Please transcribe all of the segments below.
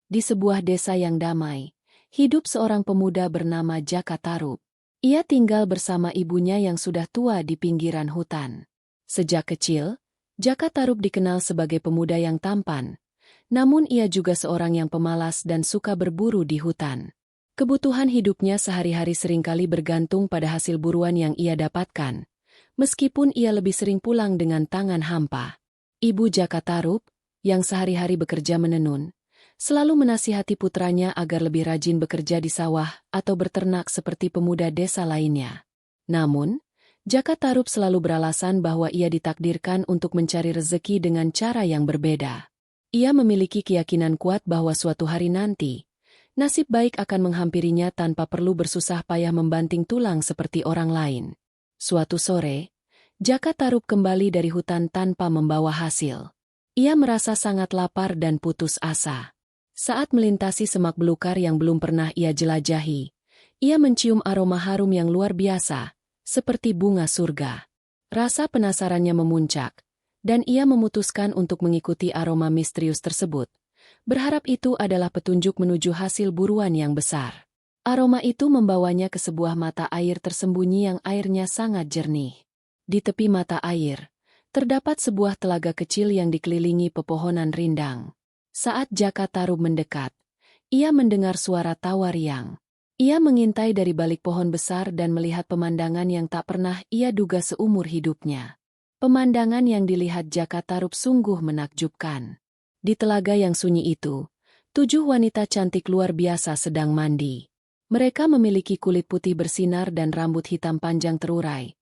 Di sebuah desa yang damai, hidup seorang pemuda bernama Jaka Tarub. Ia tinggal bersama ibunya yang sudah tua di pinggiran hutan. Sejak kecil, Jaka Tarub dikenal sebagai pemuda yang tampan, namun ia juga seorang yang pemalas dan suka berburu di hutan. Kebutuhan hidupnya sehari-hari seringkali bergantung pada hasil buruan yang ia dapatkan, meskipun ia lebih sering pulang dengan tangan hampa. Ibu Jaka Tarub, yang sehari-hari bekerja menenun, selalu menasihati putranya agar lebih rajin bekerja di sawah atau berternak seperti pemuda desa lainnya. Namun, Jaka Tarub selalu beralasan bahwa ia ditakdirkan untuk mencari rezeki dengan cara yang berbeda. Ia memiliki keyakinan kuat bahwa suatu hari nanti, nasib baik akan menghampirinya tanpa perlu bersusah payah membanting tulang seperti orang lain. Suatu sore, Jaka Tarub kembali dari hutan tanpa membawa hasil. Ia merasa sangat lapar dan putus asa. Saat melintasi semak belukar yang belum pernah ia jelajahi, ia mencium aroma harum yang luar biasa, seperti bunga surga. Rasa penasarannya memuncak, dan ia memutuskan untuk mengikuti aroma misterius tersebut, berharap itu adalah petunjuk menuju hasil buruan yang besar. Aroma itu membawanya ke sebuah mata air tersembunyi yang airnya sangat jernih. Di tepi mata air, terdapat sebuah telaga kecil yang dikelilingi pepohonan rindang. Saat Jaka Tarub mendekat, ia mendengar suara tawa riang. Ia mengintai dari balik pohon besar dan melihat pemandangan yang tak pernah ia duga seumur hidupnya. Pemandangan yang dilihat Jaka Tarub sungguh menakjubkan. Di telaga yang sunyi itu, 7 wanita cantik luar biasa sedang mandi. Mereka memiliki kulit putih bersinar dan rambut hitam panjang terurai,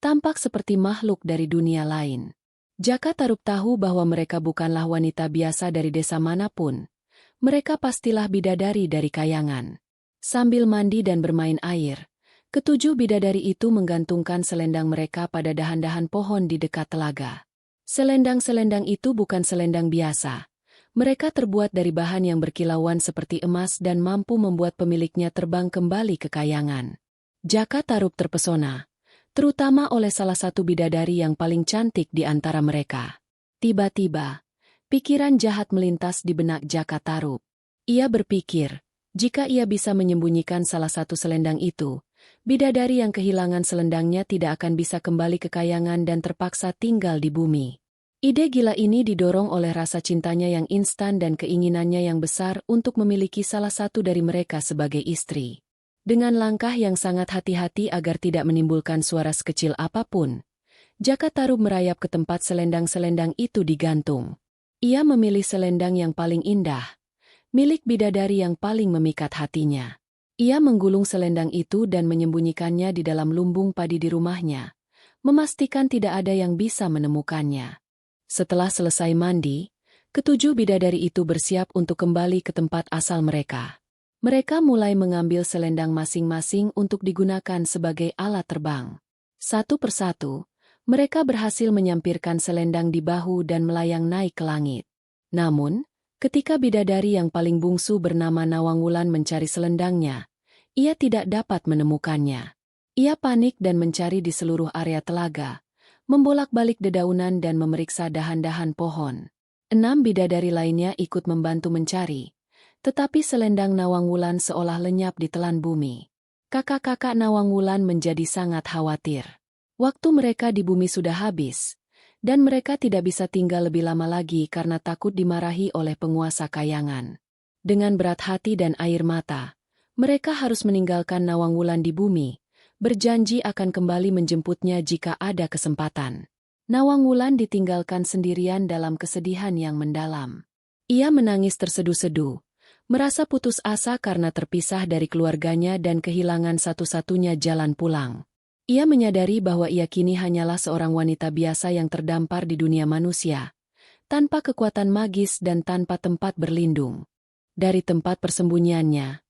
tampak seperti makhluk dari dunia lain. Jaka Tarub tahu bahwa mereka bukanlah wanita biasa dari desa manapun. Mereka pastilah bidadari dari kayangan. Sambil mandi dan bermain air, ke-7 bidadari itu menggantungkan selendang mereka pada dahan-dahan pohon di dekat telaga. Selendang-selendang itu bukan selendang biasa. Mereka terbuat dari bahan yang berkilauan seperti emas dan mampu membuat pemiliknya terbang kembali ke kayangan. Jaka Tarub terpesona, terutama oleh salah satu bidadari yang paling cantik di antara mereka. Tiba-tiba, pikiran jahat melintas di benak Jaka Tarub. Ia berpikir, jika ia bisa menyembunyikan salah satu selendang itu, bidadari yang kehilangan selendangnya tidak akan bisa kembali ke kayangan dan terpaksa tinggal di bumi. Ide gila ini didorong oleh rasa cintanya yang instan dan keinginannya yang besar untuk memiliki salah satu dari mereka sebagai istri. Dengan langkah yang sangat hati-hati agar tidak menimbulkan suara sekecil apapun, Jaka Tarub merayap ke tempat selendang-selendang itu digantung. Ia memilih selendang yang paling indah, milik bidadari yang paling memikat hatinya. Ia menggulung selendang itu dan menyembunyikannya di dalam lumbung padi di rumahnya, memastikan tidak ada yang bisa menemukannya. Setelah selesai mandi, ke-7 bidadari itu bersiap untuk kembali ke tempat asal mereka. Mereka mulai mengambil selendang masing-masing untuk digunakan sebagai alat terbang. Satu persatu, mereka berhasil menyampirkan selendang di bahu dan melayang naik ke langit. Namun, ketika bidadari yang paling bungsu bernama Nawangwulan mencari selendangnya, ia tidak dapat menemukannya. Ia panik dan mencari di seluruh area telaga, membolak-balik dedaunan dan memeriksa dahan-dahan pohon. 6 bidadari lainnya ikut membantu mencari. Tetapi selendang Nawangwulan seolah lenyap di telan bumi. Kakak-kakak Nawangwulan menjadi sangat khawatir. Waktu mereka di bumi sudah habis, dan mereka tidak bisa tinggal lebih lama lagi karena takut dimarahi oleh penguasa kayangan. Dengan berat hati dan air mata, mereka harus meninggalkan Nawangwulan di bumi, berjanji akan kembali menjemputnya jika ada kesempatan. Nawangwulan ditinggalkan sendirian dalam kesedihan yang mendalam. Ia menangis terseduh-seduh, merasa putus asa karena terpisah dari keluarganya dan kehilangan satu-satunya jalan pulang. Ia menyadari bahwa ia kini hanyalah seorang wanita biasa yang terdampar di dunia manusia, tanpa kekuatan magis dan tanpa tempat berlindung. Dari tempat persembunyiannya,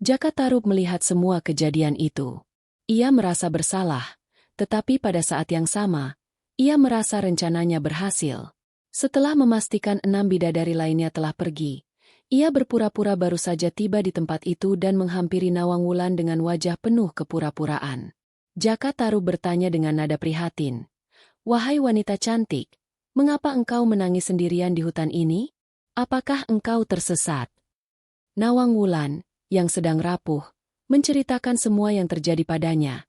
Jaka Tarub melihat semua kejadian itu. Ia merasa bersalah, tetapi pada saat yang sama, ia merasa rencananya berhasil. Setelah memastikan 6 bidadari lainnya telah pergi, ia berpura-pura baru saja tiba di tempat itu dan menghampiri Nawangwulan dengan wajah penuh kepura-puraan. Jaka Tarub bertanya dengan nada prihatin, "Wahai wanita cantik, mengapa engkau menangis sendirian di hutan ini? Apakah engkau tersesat?" Nawang Wulan, yang sedang rapuh, menceritakan semua yang terjadi padanya,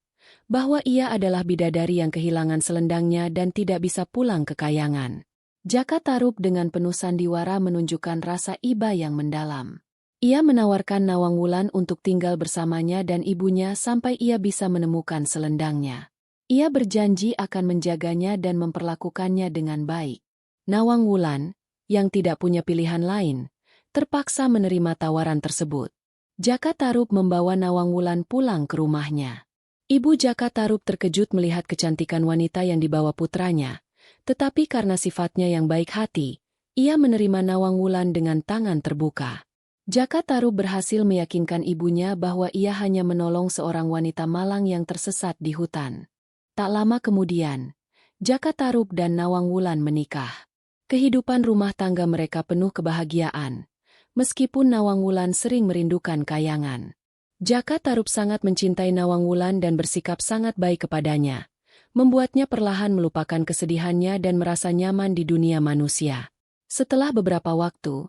bahwa ia adalah bidadari yang kehilangan selendangnya dan tidak bisa pulang ke kayangan. Jaka Tarub dengan penuh sandiwara menunjukkan rasa iba yang mendalam. Ia menawarkan Nawang Wulan untuk tinggal bersamanya dan ibunya sampai ia bisa menemukan selendangnya. Ia berjanji akan menjaganya dan memperlakukannya dengan baik. Nawang Wulan, yang tidak punya pilihan lain, terpaksa menerima tawaran tersebut. Jaka Tarub membawa Nawang Wulan pulang ke rumahnya. Ibu Jaka Tarub terkejut melihat kecantikan wanita yang dibawa putranya. Tetapi karena sifatnya yang baik hati, ia menerima Nawang Wulan dengan tangan terbuka. Jaka Tarub berhasil meyakinkan ibunya bahwa ia hanya menolong seorang wanita malang yang tersesat di hutan. Tak lama kemudian, Jaka Tarub dan Nawang Wulan menikah. Kehidupan rumah tangga mereka penuh kebahagiaan, meskipun Nawang Wulan sering merindukan kayangan. Jaka Tarub sangat mencintai Nawang Wulan dan bersikap sangat baik kepadanya, membuatnya perlahan melupakan kesedihannya dan merasa nyaman di dunia manusia. Setelah beberapa waktu,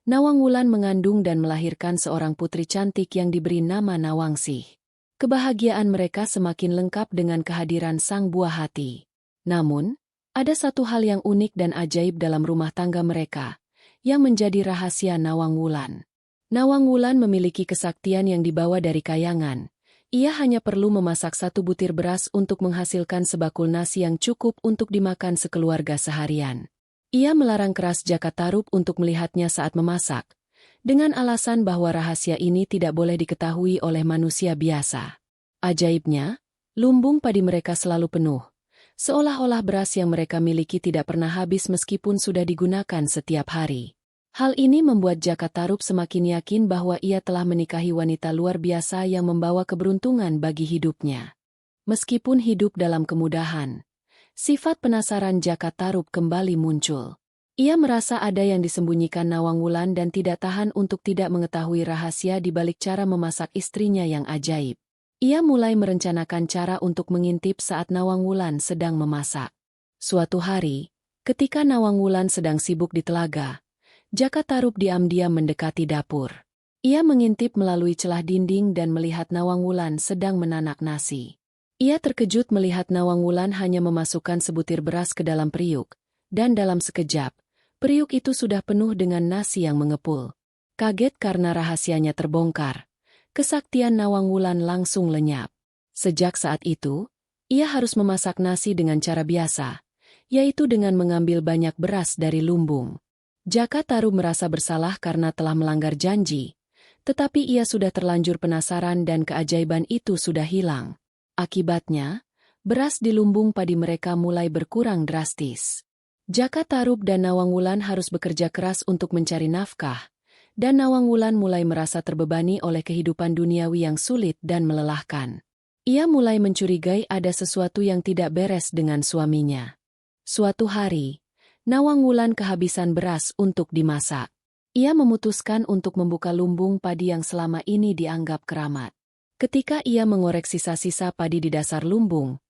Nawang Wulan mengandung dan melahirkan seorang putri cantik yang diberi nama Nawangsih. Kebahagiaan mereka semakin lengkap dengan kehadiran sang buah hati. Namun, ada satu hal yang unik dan ajaib dalam rumah tangga mereka, yang menjadi rahasia Nawang Wulan. Nawang Wulan memiliki kesaktian yang dibawa dari kayangan. Ia hanya perlu memasak 1 butir beras untuk menghasilkan sebakul nasi yang cukup untuk dimakan sekeluarga seharian. Ia melarang keras Jaka Tarub untuk melihatnya saat memasak, dengan alasan bahwa rahasia ini tidak boleh diketahui oleh manusia biasa. Ajaibnya, lumbung padi mereka selalu penuh, seolah-olah beras yang mereka miliki tidak pernah habis meskipun sudah digunakan setiap hari. Hal ini membuat Jaka Tarub semakin yakin bahwa ia telah menikahi wanita luar biasa yang membawa keberuntungan bagi hidupnya. Meskipun hidup dalam kemudahan, sifat penasaran Jaka Tarub kembali muncul. Ia merasa ada yang disembunyikan Nawang Wulan dan tidak tahan untuk tidak mengetahui rahasia di balik cara memasak istrinya yang ajaib. Ia mulai merencanakan cara untuk mengintip saat Nawang Wulan sedang memasak. Suatu hari, ketika Nawang Wulan sedang sibuk di telaga, Jaka Tarub diam-diam mendekati dapur. Ia mengintip melalui celah dinding dan melihat Nawang Wulan sedang menanak nasi. Ia terkejut melihat Nawang Wulan hanya memasukkan sebutir beras ke dalam periuk, dan dalam sekejap, periuk itu sudah penuh dengan nasi yang mengepul. Kaget karena rahasianya terbongkar, kesaktian Nawang Wulan langsung lenyap. Sejak saat itu, ia harus memasak nasi dengan cara biasa, yaitu dengan mengambil banyak beras dari lumbung. Jaka Tarub merasa bersalah karena telah melanggar janji, tetapi ia sudah terlanjur penasaran dan keajaiban itu sudah hilang. Akibatnya, beras di lumbung padi mereka mulai berkurang drastis. Jaka Tarub dan Nawang Wulan harus bekerja keras untuk mencari nafkah, dan Nawang Wulan mulai merasa terbebani oleh kehidupan duniawi yang sulit dan melelahkan. Ia mulai mencurigai ada sesuatu yang tidak beres dengan suaminya. Suatu hari, Nawang Wulan kehabisan beras untuk dimasak. Ia memutuskan untuk membuka lumbung padi yang selama ini dianggap keramat. Ketika ia mengorek sisa-sisa padi di dasar lumbung,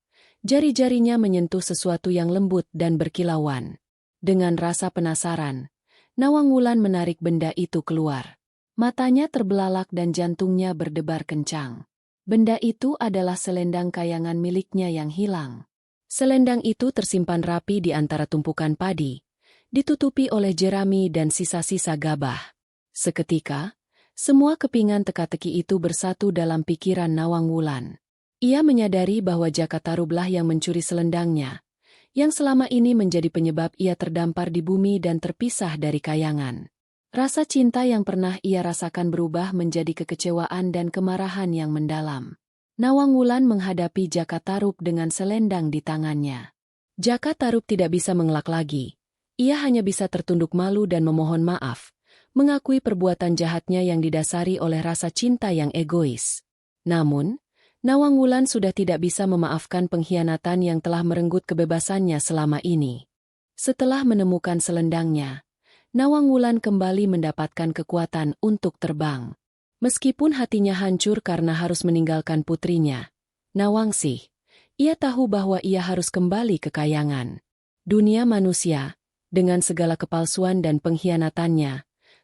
jari-jarinya menyentuh sesuatu yang lembut dan berkilauan. Dengan rasa penasaran, Nawang Wulan menarik benda itu keluar. Matanya terbelalak dan jantungnya berdebar kencang. Benda itu adalah selendang kayangan miliknya yang hilang. Selendang itu tersimpan rapi di antara tumpukan padi, ditutupi oleh jerami dan sisa-sisa gabah. Seketika, semua kepingan teka-teki itu bersatu dalam pikiran Nawang Wulan. Ia menyadari bahwa Jaka Tarublah yang mencuri selendangnya, yang selama ini menjadi penyebab ia terdampar di bumi dan terpisah dari kayangan. Rasa cinta yang pernah ia rasakan berubah menjadi kekecewaan dan kemarahan yang mendalam. Nawang Wulan menghadapi Jaka Tarub dengan selendang di tangannya. Jaka Tarub tidak bisa mengelak lagi. Ia hanya bisa tertunduk malu dan memohon maaf, mengakui perbuatan jahatnya yang didasari oleh rasa cinta yang egois. Namun, Nawang Wulan sudah tidak bisa memaafkan pengkhianatan yang telah merenggut kebebasannya selama ini. Setelah menemukan selendangnya, Nawang Wulan kembali mendapatkan kekuatan untuk terbang. Meskipun hatinya hancur karena harus meninggalkan putrinya, Nawangsih, ia tahu bahwa ia harus kembali ke kayangan. Dunia manusia, dengan segala kepalsuan dan pengkhianatannya,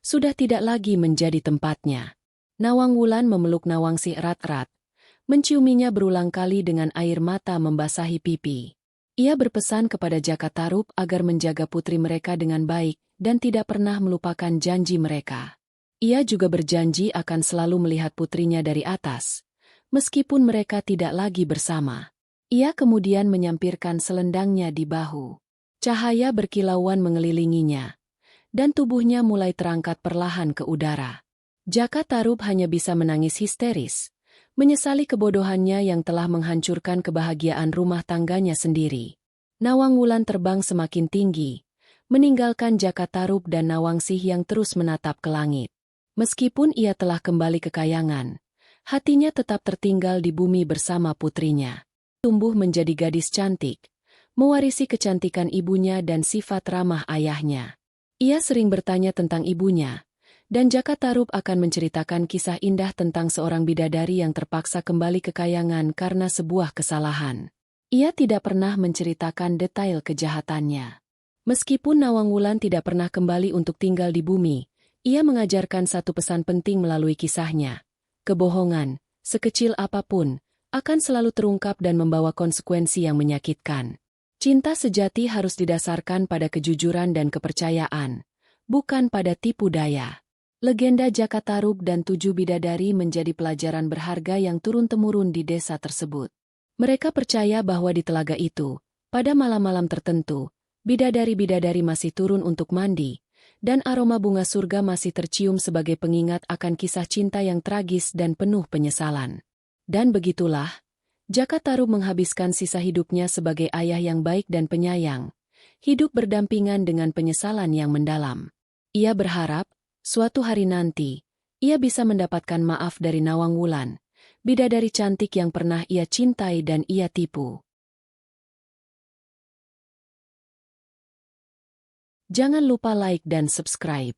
sudah tidak lagi menjadi tempatnya. Nawang Wulan memeluk Nawangsi erat-erat, menciuminya berulang kali dengan air mata membasahi pipi. Ia berpesan kepada Jaka Tarub agar menjaga putri mereka dengan baik dan tidak pernah melupakan janji mereka. Ia juga berjanji akan selalu melihat putrinya dari atas, meskipun mereka tidak lagi bersama. Ia kemudian menyampirkan selendangnya di bahu. Cahaya berkilauan mengelilinginya, dan tubuhnya mulai terangkat perlahan ke udara. Jaka Tarub hanya bisa menangis histeris, menyesali kebodohannya yang telah menghancurkan kebahagiaan rumah tangganya sendiri. Nawang Wulan terbang semakin tinggi, meninggalkan Jaka Tarub dan Nawangsih yang terus menatap ke langit. Meskipun ia telah kembali ke kayangan, hatinya tetap tertinggal di bumi bersama putrinya. Tumbuh menjadi gadis cantik, mewarisi kecantikan ibunya dan sifat ramah ayahnya. Ia sering bertanya tentang ibunya, dan Jaka Tarub akan menceritakan kisah indah tentang seorang bidadari yang terpaksa kembali ke kayangan karena sebuah kesalahan. Ia tidak pernah menceritakan detail kejahatannya. Meskipun Nawang Wulan tidak pernah kembali untuk tinggal di bumi, ia mengajarkan satu pesan penting melalui kisahnya. Kebohongan, sekecil apapun, akan selalu terungkap dan membawa konsekuensi yang menyakitkan. Cinta sejati harus didasarkan pada kejujuran dan kepercayaan, bukan pada tipu daya. Legenda Jaka Tarub dan 7 bidadari menjadi pelajaran berharga yang turun-temurun di desa tersebut. Mereka percaya bahwa di telaga itu, pada malam-malam tertentu, bidadari-bidadari masih turun untuk mandi, dan aroma bunga surga masih tercium sebagai pengingat akan kisah cinta yang tragis dan penuh penyesalan. Dan begitulah, Jaka Tarub menghabiskan sisa hidupnya sebagai ayah yang baik dan penyayang, hidup berdampingan dengan penyesalan yang mendalam. Ia berharap, suatu hari nanti, ia bisa mendapatkan maaf dari Nawang Wulan, bidadari cantik yang pernah ia cintai dan ia tipu. Jangan lupa like dan subscribe.